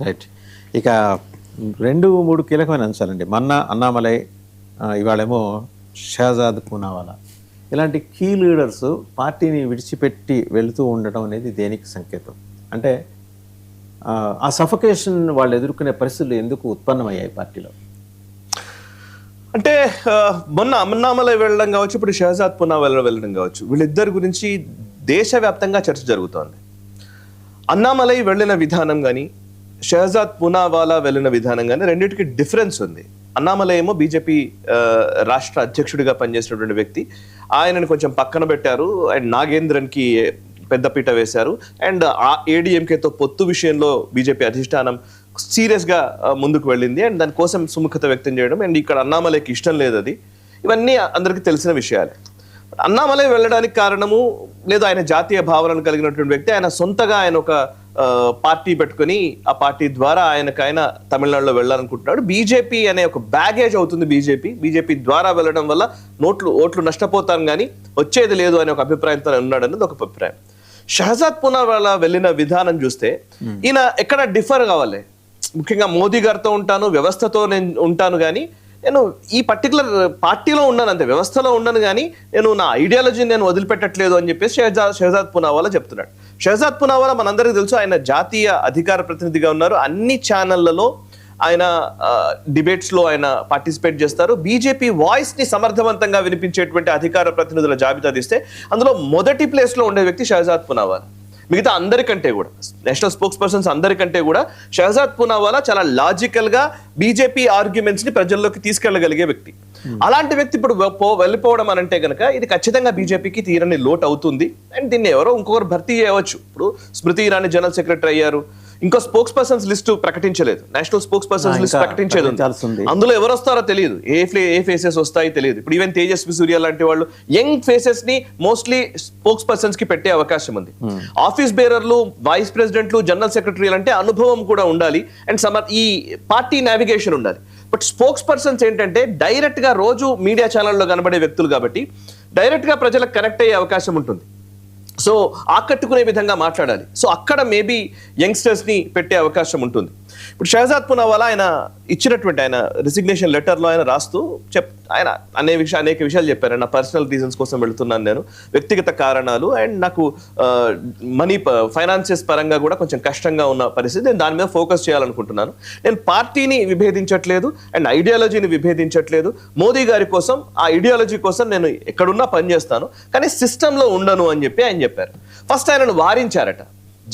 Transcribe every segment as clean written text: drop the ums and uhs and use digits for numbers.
Right. ఇక 2-3 కీలకమైన అంశాలండి. మొన్న అన్నామలై, ఇవాళేమో షహజాద్ పూనావాలా, ఇలాంటి కీ లీడర్స్ పార్టీని విడిచిపెట్టి వెళుతూ ఉండటం అనేది దేనికి సంకేతం? అంటే ఆ సఫకేషన్ వాళ్ళు ఎదుర్కొనే పరిస్థితులు ఎందుకు ఉత్పన్నమయ్యాయి పార్టీలో? అంటే మొన్న అన్నామలై వెళ్ళడం కావచ్చు, ఇప్పుడు షహజాద్ పూనావాలా వెళ్ళడం కావచ్చు, వీళ్ళిద్దరి గురించి దేశవ్యాప్తంగా చర్చ జరుగుతోంది. అన్నామలై వెళ్ళిన విధానం కానీ షహజాద్ పూనావాలా వెళ్ళిన విధానం కానీ రెండింటికి డిఫరెన్స్ ఉంది. అన్నామలై ఏమో బీజేపీ రాష్ట్ర అధ్యక్షుడిగా పనిచేసినటువంటి వ్యక్తి. ఆయనను కొంచెం పక్కన పెట్టారు అండ్ నాగేంద్రన్కి పెద్దపీట వేశారు. అండ్ ఆ ఏడీఎంకేతో పొత్తు విషయంలో బీజేపీ అధిష్టానం సీరియస్గా ముందుకు వెళ్ళింది అండ్ దానికోసం సుముఖత వ్యక్తం చేయడం. అండ్ ఇక్కడ అన్నామలైకి ఇష్టం లేదు అది. ఇవన్నీ అందరికీ తెలిసిన విషయాలే. అన్నామలై వెళ్ళడానికి కారణము లేదు, ఆయన జాతీయ భావనను కలిగినటువంటి వ్యక్తి. ఆయన సొంతగా ఆయన ఒక పార్టీ పెట్టుకుని ఆ పార్టీ ద్వారా ఆయన తమిళనాడులో వెళ్ళాలనుకుంటున్నాడు. బీజేపీ అనే ఒక బ్యాగేజ్ అవుతుంది బీజేపీ ద్వారా వెళ్ళడం వల్ల ఓట్లు నష్టపోతాను కానీ వచ్చేది లేదు అనే ఒక అభిప్రాయంతో ఉన్నాడు అన్నది ఒక అభిప్రాయం. షహజాద్ పూనావాలా వెళ్ళిన విధానం చూస్తే ఈయన ఎక్కడ డిఫర్ కావాలి, ముఖ్యంగా మోదీ గారితో ఉంటాను, వ్యవస్థతో నేను ఉంటాను, కానీ నేను ఈ పర్టికులర్ పార్టీలో ఉన్నాను అంతే, వ్యవస్థలో ఉన్నాను, కానీ నేను నా ఐడియాలజీని నేను వదిలిపెట్టట్లేదు అని చెప్పేసి షహజాద్ పూనావాలా చెప్తున్నాడు. షహజాద్ పూనావాలా మనందరికీ తెలుసు, ఆయన జాతీయ అధికార ప్రతినిధిగా ఉన్నారు. అన్ని ఛానళ్లలో ఆయన డిబేట్స్లో ఆయన పార్టిసిపేట్ చేస్తారు. బీజేపీ వాయిస్ని సమర్థవంతంగా వినిపించేటువంటి అధికార ప్రతినిధుల జాబితా తీస్తే అందులో మొదటి ప్లేస్లో ఉండే వ్యక్తి షహజాద్ పూనావాలా. మిగతా అందరికంటే కూడా, నేషనల్ స్పోక్స్ పర్సన్స్ అందరికంటే కూడా షహజాద్ పూనావాలా చాలా లాజికల్గా బీజేపీ ఆర్గ్యుమెంట్స్ని ప్రజల్లోకి తీసుకెళ్లగలిగే వ్యక్తి. అలాంటి వ్యక్తి ఇప్పుడు వెళ్ళిపోవడం అని అంటే కనుక ఇది ఖచ్చితంగా బీజేపీకి తీరని లోటు అవుతుంది. అండ్ దీన్ని ఎవరో ఇంకొకరు భర్తీ చేయవచ్చు. ఇప్పుడు స్మృతి ఇరానీ జనరల్ సెక్రటరీ అయ్యారు. ఇంకో స్పోక్స్ పర్సన్స్ లిస్టు ప్రకటించలేదు, నేషనల్ స్పోక్స్ పర్సన్స్ లిస్ట్ ప్రకటించేది ఉంది. అందులో ఎవరు వస్తారో తెలియదు, ఏ ఫేసెస్ వస్తాయో తెలియదు. ఇప్పుడు ఈవెన్ తేజస్వి సూర్య లాంటి వాళ్ళు యంగ్ ఫేసెస్ ని మోస్ట్లీ స్పోక్స్ పర్సన్స్ కి పెట్టే అవకాశం ఉంది. ఆఫీస్ బేరర్లు, వైస్ ప్రెసిడెంట్లు, జనరల్ సెక్రటరీలు అంటే అనుభవం కూడా ఉండాలి అండ్ ఈ పార్టీ నావిగేషన్ ఉండాలి. బట్ స్పోక్స్ పర్సన్స్ ఏంటంటే డైరెక్ట్ గా రోజు మీడియా ఛానల్లో కనబడే వ్యక్తులు కాబట్టి డైరెక్ట్ గా ప్రజలకు కనెక్ట్ అయ్యే అవకాశం ఉంటుంది. సో ఆకట్టుకునే విధంగా మాట్లాడాలి. సో అక్కడ మేబీ యంగ్స్టర్స్ని పెట్టే అవకాశం ఉంటుంది. ఇప్పుడు షహజాద్ పూనావాలా ఆయన ఇచ్చినటువంటి ఆయన రిసిగ్నేషన్ లెటర్లో ఆయన రాస్తూ ఆయన అనేక విషయాలు చెప్పారు. నా పర్సనల్ రీజన్స్ కోసం వెళుతున్నాను, నేను వ్యక్తిగత కారణాలు అండ్ నాకు ఫైనాన్సెస్ పరంగా కూడా కొంచెం కష్టంగా ఉన్న పరిస్థితి, నేను దాని మీద ఫోకస్ చేయాలనుకుంటున్నాను. నేను పార్టీని విభేదించట్లేదు అండ్ ఐడియాలజీని విభేదించట్లేదు. మోదీ గారి కోసం, ఆ ఐడియాలజీ కోసం నేను ఎక్కడున్నా పనిచేస్తాను, కానీ సిస్టంలో ఉండను అని చెప్పి ఆయన చెప్పారు. ఫస్ట్ ఆయనను వారించారట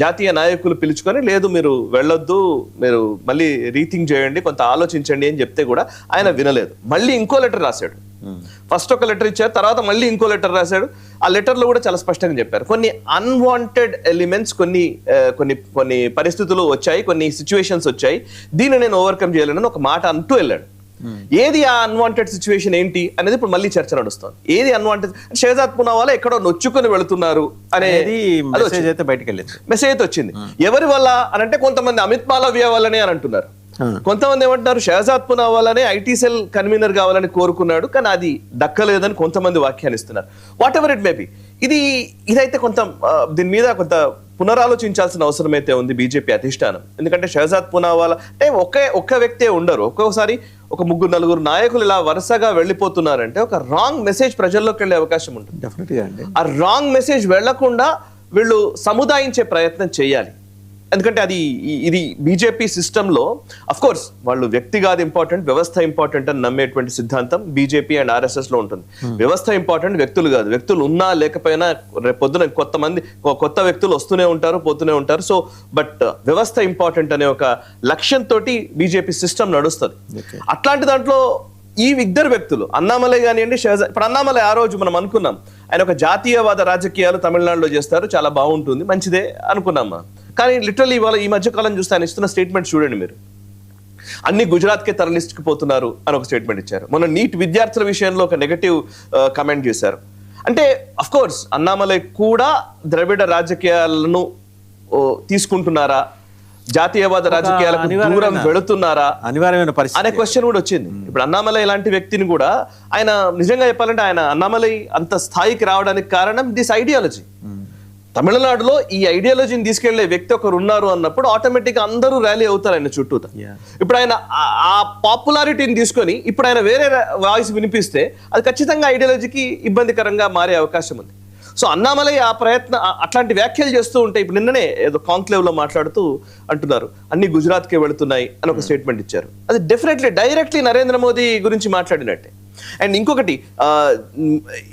జాతీయ నాయకులు పిలుచుకొని, లేదు మీరు వెళ్ళొద్దు, మీరు మళ్ళీ రీథింక్ చేయండి, కొంత ఆలోచించండి అని చెప్తే కూడా ఆయన వినలేదు. మళ్ళీ ఇంకో లెటర్ రాశాడు. ఫస్ట్ ఒక లెటర్ ఇచ్చారు, తర్వాత మళ్ళీ ఇంకో లెటర్ రాశాడు. ఆ లెటర్లో కూడా చాలా స్పష్టంగా చెప్పారు కొన్ని అన్వాంటెడ్ ఎలిమెంట్స్, కొన్ని పరిస్థితులు వచ్చాయి, కొన్ని సిచ్యువేషన్స్ వచ్చాయి, దీన్ని నేను ఓవర్కమ్ చేయలేనని ఒక మాట అంటూ వెళ్ళాడు. ఏది ఆ అన్వాంటెడ్ సిచ్యువేషన్ ఏంటి అనేది ఇప్పుడు మళ్ళీ చర్చ నడుస్తుంది. ఏది అన్వాంటెడ్? షహజాద్ పూనావాలా ఎక్కడో నొచ్చుకొని వెళుతున్నారు అనేది మెసేజ్ అయితే వచ్చింది. ఎవరి వల్ల అని అంటే కొంతమంది అమిత్ మాలవ్య వల్లనే అని అంటున్నారు, కొంతమంది ఏమంటున్నారు షహజాద్ పూనావాలానే ఐటీ సెల్ కన్వీనర్ కావాలని కోరుకున్నాడు కానీ అది దక్కలేదని కొంతమంది వ్యాఖ్యానిస్తున్నారు. వాట్ ఎవర్ ఇట్ మేబీ, ఇదైతే కొంత దీని మీద కొంత పునరాలోచించాల్సిన అవసరం అయితే ఉంది బీజేపీ అధిష్టానం. ఎందుకంటే షహజాద్ పూనావాలా అంటే ఒక్క వ్యక్తే ఉండరు, ఒక్కొక్కసారి ఒక 3-4 నాయకులు ఇలా వరుసగా వెళ్ళిపోతున్నారంటే ఒక రాంగ్ మెసేజ్ ప్రజల్లోకి వెళ్ళే అవకాశం ఉంటుంది. డెఫినెట్గా అండి. ఆ రాంగ్ మెసేజ్ వెళ్లకుండా వీళ్ళు సముదాయించే ప్రయత్నం చేయాలి. ఎందుకంటే ఇది బీజేపీ సిస్టంలో అఫ్ కోర్స్ వాళ్ళు వ్యక్తి కాదు ఇంపార్టెంట్, వ్యవస్థ ఇంపార్టెంట్ అని నమ్మేటువంటి సిద్ధాంతం బీజేపీ అండ్ ఆర్ఎస్ఎస్ లో ఉంటుంది. వ్యవస్థ ఇంపార్టెంట్, వ్యక్తులు కాదు. వ్యక్తులు ఉన్నా లేకపోయినా రేపు పొద్దున కొత్త వ్యక్తులు వస్తూనే ఉంటారు, పోతూనే ఉంటారు. సో బట్ వ్యవస్థ ఇంపార్టెంట్ అనే ఒక లక్ష్యంతో బీజేపీ సిస్టమ్ నడుస్తుంది. అట్లాంటి దాంట్లో ఈ ఇద్దరు వ్యక్తులు అన్నామలై కానివ్వండి, షహజాద్. ఇప్పుడు అన్నామలై ఆ రోజు మనం అనుకున్నాం ఆయన ఒక జాతీయవాద రాజకీయాలు తమిళనాడులో చేస్తారు, చాలా బాగుంటుంది, మంచిదే అనుకున్నాం. కానీ లిటరల్లీ ఇవాళ ఈ మధ్య కాలం చూస్తే ఆయన ఇస్తున్న స్టేట్మెంట్ చూడండి మీరు. అన్ని గుజరాత్కే తరలిస్తుకుపోతున్నారు అని ఒక స్టేట్మెంట్ ఇచ్చారు. మొన్న నీట్ విద్యార్థుల విషయంలో ఒక నెగటివ్ కమెంట్ చేశారు. అంటే అఫ్ కోర్స్ అన్నామలై కూడా ద్రవిడ రాజకీయాలను తీసుకుంటున్నారా, జాతీయవాద రాజకీయాలకు దూరం వెళుతున్నారా అనివార్యమైన పరిస్థితి అనే క్వశ్చన్ కూడా వచ్చింది. ఇప్పుడు అన్నామలై లాంటి వ్యక్తిని కూడా ఆయన నిజంగా చెప్పాలంటే ఆయన అన్నామలై అంత స్థాయికి రావడానికి కారణం దిస్ ఐడియాలజీ. తమిళనాడులో ఈ ఐడియాలజీని తీసుకెళ్లే వ్యక్తి ఒకరు ఉన్నారు అన్నప్పుడు ఆటోమేటిక్ అందరూ ర్యాలీ అవుతారు ఆయన చుట్టూ. ఇప్పుడు ఆయన ఆ పాపులారిటీని తీసుకొని ఇప్పుడు ఆయన వేరే వాయిస్ వినిపిస్తే అది ఖచ్చితంగా ఐడియాలజీకి ఇబ్బందికరంగా మారే అవకాశం ఉంది. సో అన్నామలై ఆ ప్రయత్నం అట్లాంటి వ్యాఖ్యలు చేస్తూ ఉంటే ఇప్పుడు నిన్ననే ఏదో కాంక్లేవ్ లో మాట్లాడుతూ అంటున్నారు అన్ని గుజరాత్కే వెళుతున్నాయి అని ఒక స్టేట్మెంట్ ఇచ్చారు. అది డెఫినెట్లీ డైరెక్ట్లీ నరేంద్ర మోదీ గురించి మాట్లాడినట్టే. అండ్ ఇంకొకటి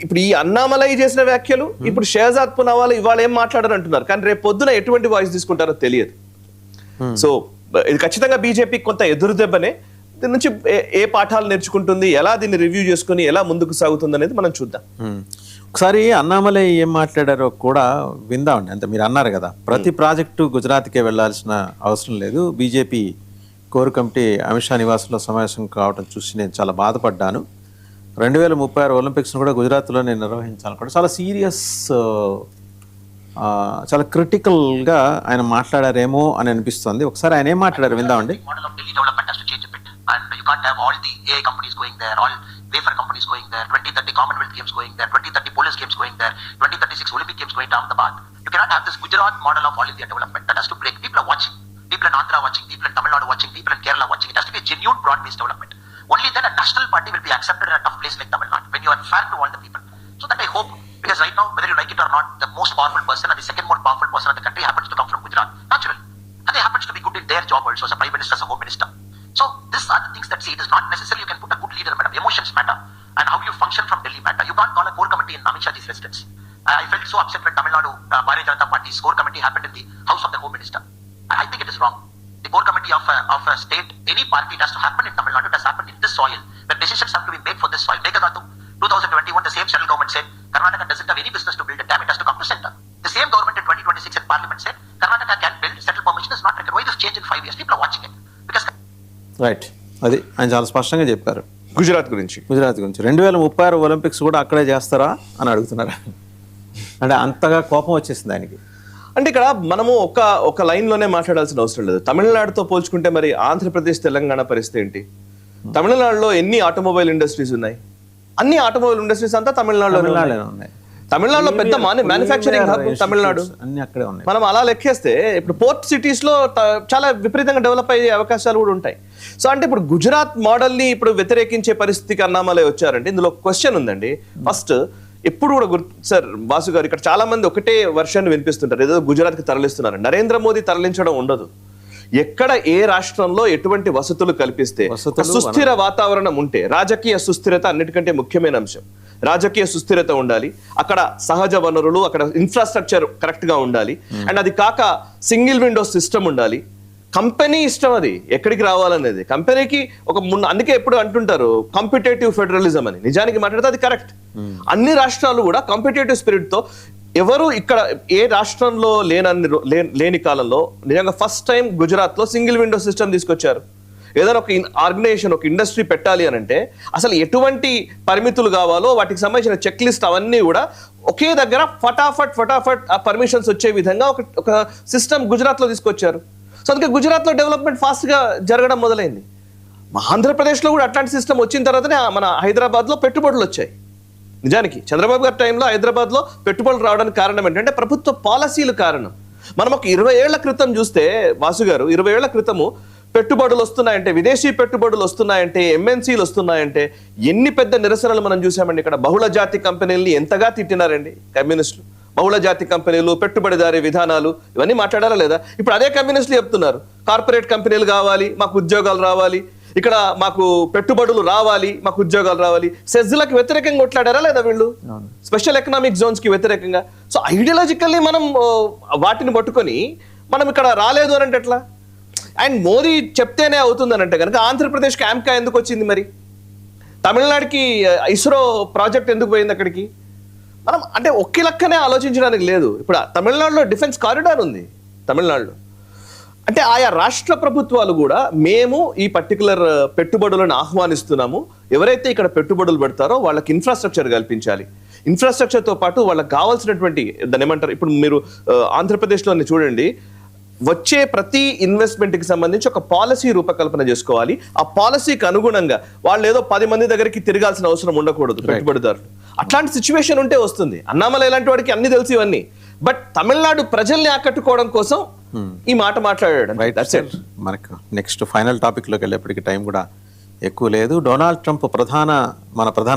ఇప్పుడు ఈ అన్నామలై చేసిన వ్యాఖ్యలు ఇప్పుడు షహజాద్ పునావాలా ఇవాళ ఏం మాట్లాడారు అంటున్నారు, కానీ రేపు పొద్దున ఎటువంటి వాయిస్ తీసుకుంటారో తెలియదు. సో ఇది ఖచ్చితంగా బీజేపీ కొంత ఎదురు దెబ్బనే. దీని నుంచి ఏ పాఠాలు నేర్చుకుంటుంది, ఎలా దీన్ని రివ్యూ చేసుకుని ఎలా ముందుకు సాగుతుంది అనేది మనం చూద్దాం. ఒకసారి అన్నామలై ఏం మాట్లాడారో కూడా విందామండి. అంటే మీరు అన్నారు కదా ప్రతి ప్రాజెక్టు గుజరాత్కే వెళ్లాల్సిన అవసరం లేదు, BJP core committee Amit Shah నివాసంలో సమావేశం కావడం చూసి నేను చాలా బాధపడ్డాను, 2036 ఒలింపిక్స్ను కూడా గుజరాత్లోనే నిర్వహించాలని కూడా చాలా సీరియస్ చాలా క్రిటికల్గా ఆయన మాట్లాడారేమో అని అనిపిస్తుంది. ఒకసారి ఆయన ఏం మాట్లాడారు విందామండి. And you can't have all the AI companies going there, all wafer companies going there, 2030 Commonwealth Games going there, 2030 Police Games going there, 2036 Olympic Games going to Ahmedabad. You cannot have this Gujarat model of all India development. That has to break. People are watching. People in Andhra watching, people in Tamil Nadu watching, people in Kerala watching. It has to be a genuine broad-based development. Only then a national party will be accepted in a tough place like Tamil Nadu, when you are fair to all the people. So that I hope, because right now, whether you like it or not, the most powerful person and the second most powerful person in the country happens to come from Gujarat, naturally. And they happens to be good in their job also, as a Prime Minister, as a Home Minister. So these are the things that say it is not necessarily you can put a good leader, madam. Emotions matter, and how you function from Delhi matter. You can't call a core committee in Amit Shahji's residence. I felt so upset when Tamil Nadu Bharatiya Janata Party's core committee happened in the house of the Home Minister. I think it is wrong. The core committee of a state, any party, it has to happen in Tamil Nadu. It has happened in this soil. The decisions have to be made for this soil. Meghalaya 2021, the same central government said Karnataka doesn't have any business to build a dam. It has to come to center. The same government in 2026 in Parliament said Karnataka can build. Central permission is not required. Why this change in 5 years? People are watching it because. Right, అది ఆయన చాలా స్పష్టంగా చెప్పారు గుజరాత్ గురించి. 2036 Olympics కూడా అక్కడే చేస్తారా అని అడుగుతున్నారు. అంటే అంతగా కోపం వచ్చేసింది ఆయనకి. అంటే ఇక్కడ మనము ఒక లైన్లోనే మాట్లాడాల్సిన అవసరం లేదు. తమిళనాడుతో పోల్చుకుంటే మరి ఆంధ్రప్రదేశ్ తెలంగాణ పరిస్థితి ఏంటి? తమిళనాడులో ఎన్ని ఆటోమొబైల్ ఇండస్ట్రీస్ ఉన్నాయి? అన్ని ఆటోమొబైల్ ఇండస్ట్రీస్ అంతా తమిళనాడులో ఉన్నాయి. తమిళనాడులో పెద్ద మ్యానుఫ్యాక్చరింగ్ హబ్ తమిళనాడు. అన్ని అక్కడే ఉన్నాయి. మనం అలా లెక్కేస్తే ఇప్పుడు పోర్ట్ సిటీస్ లో చాలా విపరీతంగా డెవలప్ అయ్యే అవకాశాలు కూడా ఉంటాయి. సో అంటే ఇప్పుడు గుజరాత్ మోడల్ ని ఇప్పుడు వ్యతిరేకించే పరిస్థితికి అన్నామలై వచ్చారంటే ఇందులో క్వశ్చన్ ఉందండి. ఫస్ట్ ఎప్పుడు కూడా సార్ బాసు గారు, ఇక్కడ చాలా మంది ఒకటే వర్షాన్ని వినిపిస్తుంటారు, ఏదో గుజరాత్ కి తరలిస్తున్నారు. నరేంద్ర మోదీ తరలించడం ఉండదు. ఎక్కడ ఏ రాష్ట్రంలో ఎటువంటి వసతులు కల్పిస్తే సుస్థిర వాతావరణం ఉంటే, రాజకీయ సుస్థిరత అన్నిటికంటే ముఖ్యమైన అంశం. రాజకీయ సుస్థిరత ఉండాలి, అక్కడ సహజ వనరులు, అక్కడ ఇన్ఫ్రాస్ట్రక్చర్ కరెక్ట్ గా ఉండాలి, అండ్ అది కాక సింగిల్ విండో సిస్టమ్ ఉండాలి. కంపెనీ ఇష్టం అది ఎక్కడికి రావాలనేది కంపెనీకి ఒక అందుకే ఎప్పుడు అంటుంటారు కాంపిటేటివ్ ఫెడరలిజం అని. నిజానికి మాట్లాడితే అది కరెక్ట్. అన్ని రాష్ట్రాలు కూడా కాంపిటేటివ్ స్పిరిట్ తో, ఎవరు ఇక్కడ ఏ రాష్ట్రంలో లేని కాలంలో నిజంగా ఫస్ట్ టైం గుజరాత్ లో సింగిల్ విండో సిస్టమ్ తీసుకొచ్చారు. ఏదైనా ఒక ఆర్గనైజేషన్, ఒక ఇండస్ట్రీ పెట్టాలి అని అంటే అసలు ఎటువంటి పరిమితులు కావాలో వాటికి సంబంధించిన చెక్ లిస్ట్ అవన్నీ కూడా ఒకే దగ్గర ఫటాఫట్ ఆ పర్మిషన్స్ వచ్చే విధంగా ఒక సిస్టమ్ గుజరాత్ లో తీసుకొచ్చారు. సో అందుకే గుజరాత్ లో డెవలప్మెంట్ ఫాస్ట్ గా జరగడం మొదలైంది. ఆంధ్రప్రదేశ్ లో కూడా అట్లాంటి సిస్టమ్ వచ్చిన తర్వాతనే మన హైదరాబాద్ లో పెట్టుబడులు వచ్చాయి. నిజానికి చంద్రబాబు గారి టైంలో హైదరాబాద్ లో పెట్టుబడులు రావడానికి కారణం ఏంటంటే ప్రభుత్వ పాలసీలు కారణం. మనం ఒక 20 ఏళ్ల క్రితం చూస్తే వాసు గారు, 20 ఏళ్ల క్రితము పెట్టుబడులు వస్తున్నాయంటే, విదేశీ పెట్టుబడులు వస్తున్నాయంటే, ఎంఎన్సీలు వస్తున్నాయంటే ఎన్ని పెద్ద నిరసనలు మనం చూసామండి. ఇక్కడ బహుళ జాతి కంపెనీల్ని ఎంతగా తిట్టినారండి కమ్యూనిస్టులు. బహుళ జాతి కంపెనీలు, పెట్టుబడిదారీ విధానాలు, ఇవన్నీ మాట్లాడారా లేదా? ఇప్పుడు అదే కమ్యూనిస్టులు చెప్తున్నారు కార్పొరేట్ కంపెనీలు కావాలి, మాకు ఉద్యోగాలు రావాలి, ఇక్కడ మాకు పెట్టుబడులు రావాలి, మాకు ఉద్యోగాలు రావాలి. సెజ్లకు వ్యతిరేకంగా కొట్లాడారా లేదా వీళ్ళు? స్పెషల్ ఎకనామిక్ జోన్స్ కి వ్యతిరేకంగా. సో ఐడియాలజికల్లీ మనం వాటిని పట్టుకొని మనం ఇక్కడ రాలేదు అని అంటే ఎట్లా? అండ్ మోదీ చెప్తేనే అవుతుందని అంటే కనుక ఆంధ్రప్రదేశ్కి ఆమ్కా ఎందుకు వచ్చింది? మరి తమిళనాడుకి ఇస్రో ప్రాజెక్ట్ ఎందుకు పోయింది అక్కడికి? మనం అంటే ఒకే లెక్కనే ఆలోచించడానికి లేదు. ఇప్పుడు తమిళనాడులో డిఫెన్స్ కారిడార్ ఉంది. తమిళనాడులో అంటే ఆయా రాష్ట్ర ప్రభుత్వాలు కూడా మేము ఈ పర్టికులర్ పెట్టుబడులను ఆహ్వానిస్తున్నాము, ఎవరైతే ఇక్కడ పెట్టుబడులు పెడతారో వాళ్ళకి ఇన్ఫ్రాస్ట్రక్చర్ కల్పించాలి. ఇన్ఫ్రాస్ట్రక్చర్తో పాటు వాళ్ళకి కావాల్సినటువంటి దాన్ని ఏమంటారు, ఇప్పుడు మీరు ఆంధ్రప్రదేశ్లోని చూడండి, వచ్చే ప్రతి ఇన్వెస్ట్మెంట్కి సంబంధించి ఒక పాలసీ రూపకల్పన చేసుకోవాలి. ఆ పాలసీకి అనుగుణంగా వాళ్ళు ఏదో 10 మంది దగ్గరికి తిరగాల్సిన అవసరం ఉండకూడదు పెట్టుబడిదారులు. అట్లాంటి సిచ్యువేషన్ ఉంటే వస్తుంది. అన్నామలై ఇలాంటి వాడికి అన్ని తెలుసు ఇవన్నీ. బట్ తమిళనాడు ప్రజల్ని ఆకట్టుకోవడం కోసం ఈ మాట మాట్లాడాడు. రైట్. That's it. మనకు నెక్స్ట్ ఫైనల్ టాపిక్లోకి వెళ్ళేప్పటికి టైం కూడా ఎక్కువ లేదు. డొనాల్డ్ ట్రంప్ మన ప్రధాన